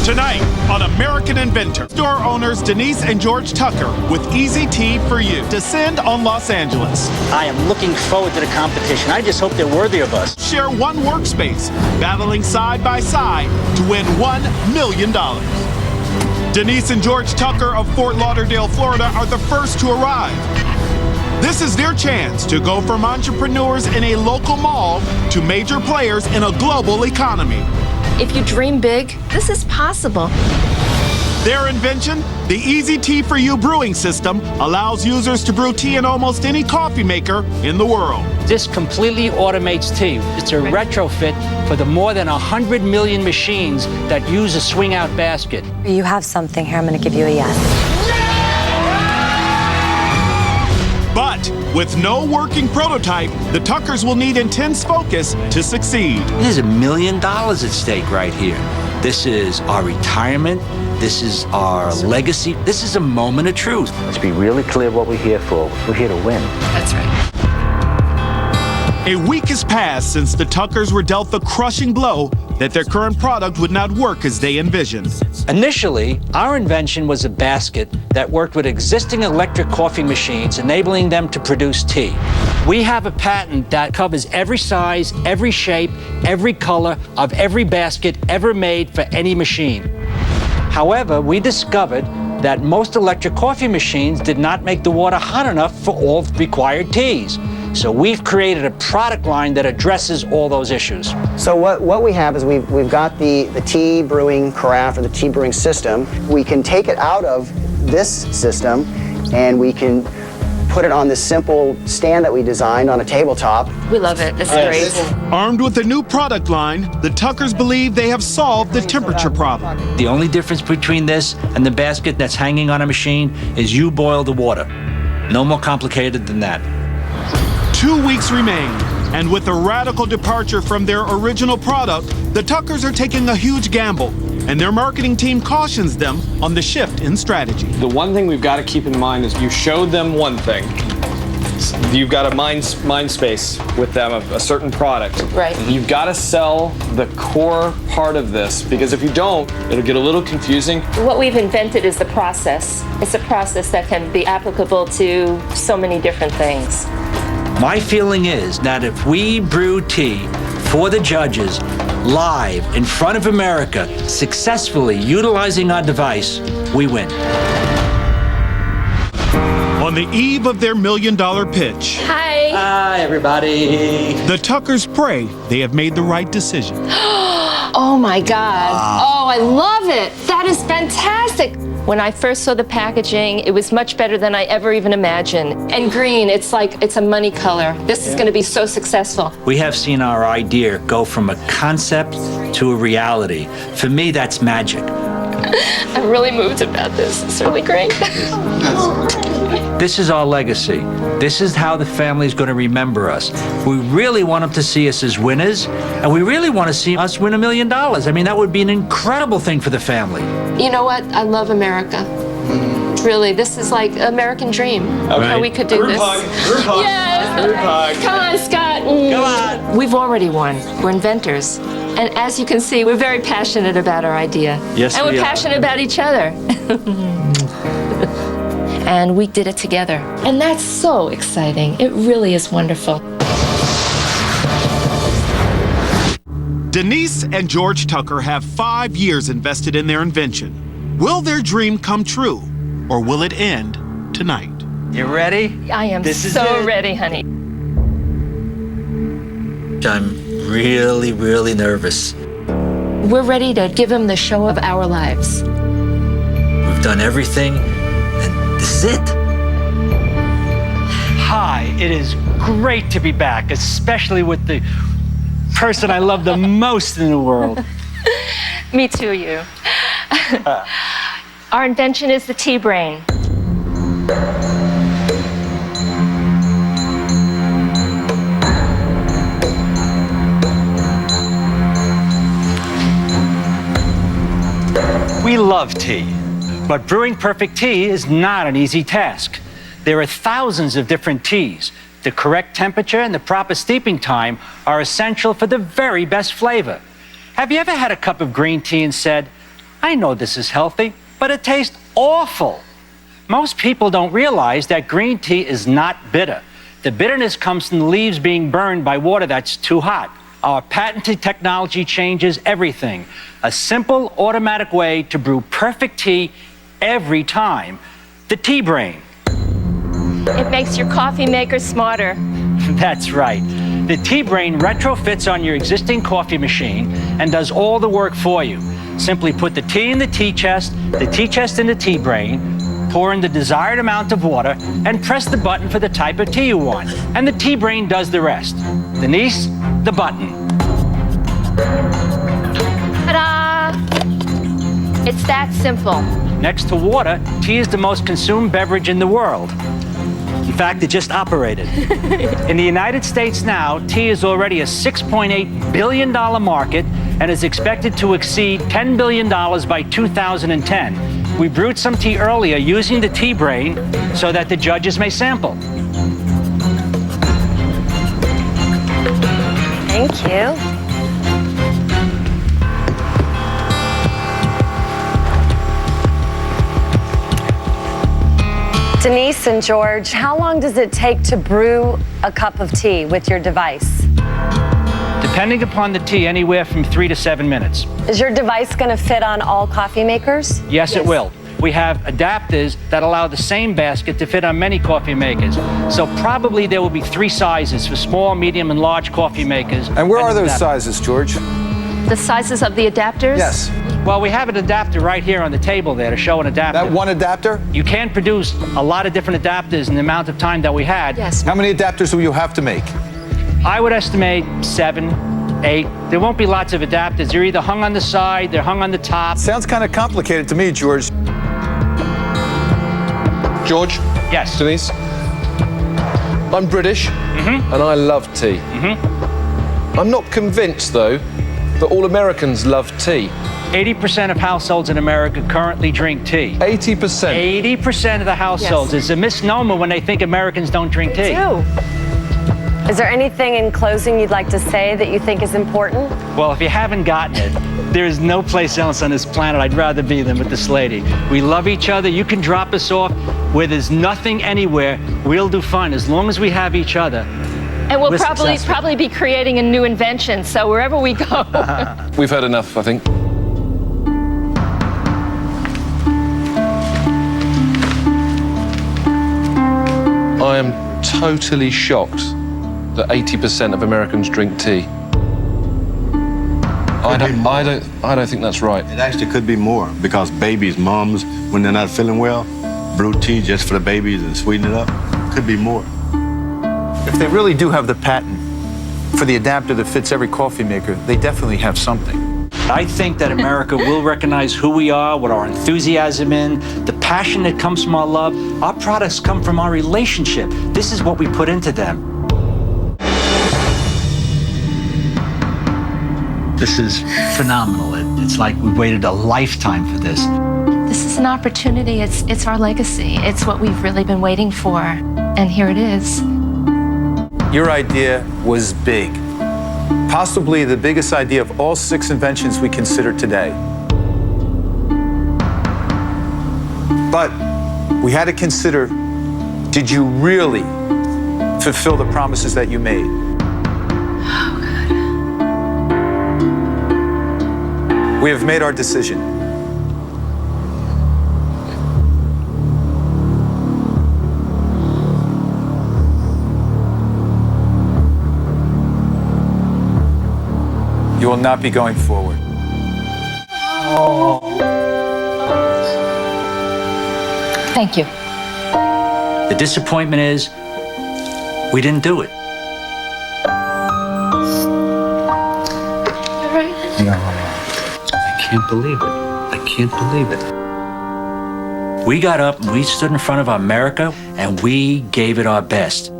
Tonight on American Inventor, store owners Denise and George Tucker with Easy Tea for You descend on Los Angeles. I am looking forward to the competition. I just hope they're worthy of us. Share one workspace, battling side by side to win $1 million. Denise and George Tucker of Fort Lauderdale, Florida are the first to arrive. This is their chance to go from entrepreneurs in a local mall to major players in a global economy. If you dream big, this is possible. Their invention, the Easy Tea for You brewing system, allows users to brew tea in almost any coffee maker in the world. This completely automates tea. It's a retrofit for the more than 100 million machines that use a swing-out basket. You have something here. I'm going to give you a yes. But with no working prototype, the Tuckers will need intense focus to succeed. There's $1 million at stake right here. This is our retirement. This is our legacy. This is a moment of truth. Let's be really clear what we're here for. We're here to win. That's right. A week has passed since the Tuckers were dealt the crushing blow that their current product would not work as they envisioned. Initially, our invention was a basket that worked with existing electric coffee machines, enabling them to produce tea. We have a patent that covers every size, every shape, every color of every basket ever made for any machine. However, we discovered that most electric coffee machines did not make the water hot enough for all required teas. So we've created a product line that addresses all those issues. So what we have is we've got the tea brewing carafe or the tea brewing system. We can take it out of this system and we can put it on this simple stand that we designed on a tabletop. We love it. It's great. Armed with a new product line, the Tuckers believe they have solved the temperature problem. The only difference between this and the basket that's hanging on a machine is you boil the water. No more complicated than that. 2 weeks remain, and with a radical departure from their original product, the Tuckers are taking a huge gamble, and their marketing team cautions them on the shift in strategy. The one thing we've got to keep in mind is you showed them one thing. You've got a mind space with them of a certain product. Right. You've got to sell the core part of this, because if you don't, it'll get a little confusing. What we've invented is the process. It's a process that can be applicable to so many different things. My feeling is that if we brew tea for the judges live in front of America, successfully utilizing our device, we win. On the eve of their $1 million pitch, Hi. Hi, everybody. the Tuckers pray they have made the right decision. Oh my God. Oh, I love it. That is fantastic. When I first saw the packaging, it was much better than I ever even imagined. And green, it's like, it's a money color. This is going to be so successful. We have seen our idea go from a concept to a reality. For me, that's magic. I'm really moved about this. It's really great. This is our legacy. This is how the family is going to remember us. We really want them to see us as winners, and we really want to see us win $1 million. I mean, that would be an incredible thing for the family. You know what? I love America. Really, this is like American dream. Okay. How we could do Group this. hug. Group hug. Yes. Group hug. Come on, Scott. Come on. We've already won. We're inventors. And as you can see, we're very passionate about our idea. Yes, and we we're are. passionate about each other. And we did it together. And that's so exciting. It really is wonderful. Denise and George Tucker have 5 years invested in their invention. Will their dream come true, or will it end tonight? You ready? I am This is so it. ready, honey. I'm really, really nervous. We're ready to give him the show of our lives. We've done everything, and this is it. Hi, it is great to be back, especially with the person I love the most in the world. Me too, you. Our invention is the tea brain. We love tea, but brewing perfect tea is not an easy task. There are thousands of different teas. The correct temperature and the proper steeping time are essential for the very best flavor. Have you ever had a cup of green tea and said, I know this is healthy, but it tastes awful. Most people don't realize that green tea is not bitter. The bitterness comes from the leaves being burned by water that's too hot. Our patented technology changes everything. A simple, automatic way to brew perfect tea every time. The Tea Brain. It makes your coffee maker smarter. That's right. The Tea Brain retrofits on your existing coffee machine and does all the work for you. Simply put the tea in the tea chest in the Tea Brain, pour in the desired amount of water, and press the button for the type of tea you want. And the Tea Brain does the rest. Denise, the button. Ta-da! It's that simple. Next to water, tea is the most consumed beverage in the world. In fact, it just operated. In the United States now, tea is already a $6.8 billion market and is expected to exceed $10 billion by 2010. We brewed some tea earlier using the Tea Brain so that the judges may sample. Thank you. Denise and George, how long does it take to brew a cup of tea with your device? Depending upon the tea, anywhere from 3 to 7 minutes. Is your device going to fit on all coffee makers? Yes, it will. We have adapters that allow the same basket to fit on many coffee makers. So probably there will be 3 sizes for small, medium, and large coffee makers. And where are those sizes, George? The sizes of the adapters? Yes. Well, we have an adapter right here on the table there to show an adapter. That one adapter? You can produce a lot of different adapters in the amount of time that we had. Yes. How many adapters will you have to make? I would estimate 7, 8. There won't be lots of adapters. They're either hung on the side, they're hung on the top. Sounds kind of complicated to me, George. George? Yes. Denise? I'm British, and I love tea. I'm not convinced, though, that all Americans love tea. 80% of households in America currently drink tea. 80%. 80% of the households. Yes. It's a misnomer when they think Americans don't drink tea. Is there anything in closing you'd like to say that you think is important? Well, if you haven't gotten it, there is no place else on this planet I'd rather be than with this lady. We love each other. You can drop us off where there's nothing anywhere. We'll do fine as long as we have each other. And we'll We're probably successful. be creating a new invention, so wherever we go. We've heard enough, I think. I am totally shocked that 80% of Americans drink tea. I don't think that's right. It actually could be more because babies, moms, when they're not feeling well, brew tea just for the babies and sweeten it up. Could be more. If they really do have the patent for the adapter that fits every coffee maker, they definitely have something. I think that America will recognize who we are, what our enthusiasm in, the passion that comes from our love. Our products come from our relationship. This is what we put into them. This is phenomenal. It's like we waited a lifetime for this. This is an opportunity. It's our legacy. It's what we've really been waiting for. And here it is. Your idea was big. Possibly the biggest idea of all 6 inventions we consider today. But we had to consider, did you really fulfill the promises that you made? Oh, We have made our decision. You will not be going forward. Thank you. The disappointment is we didn't do it. All right. I can't believe it. I can't believe it. We got up and we stood in front of America and we gave it our best.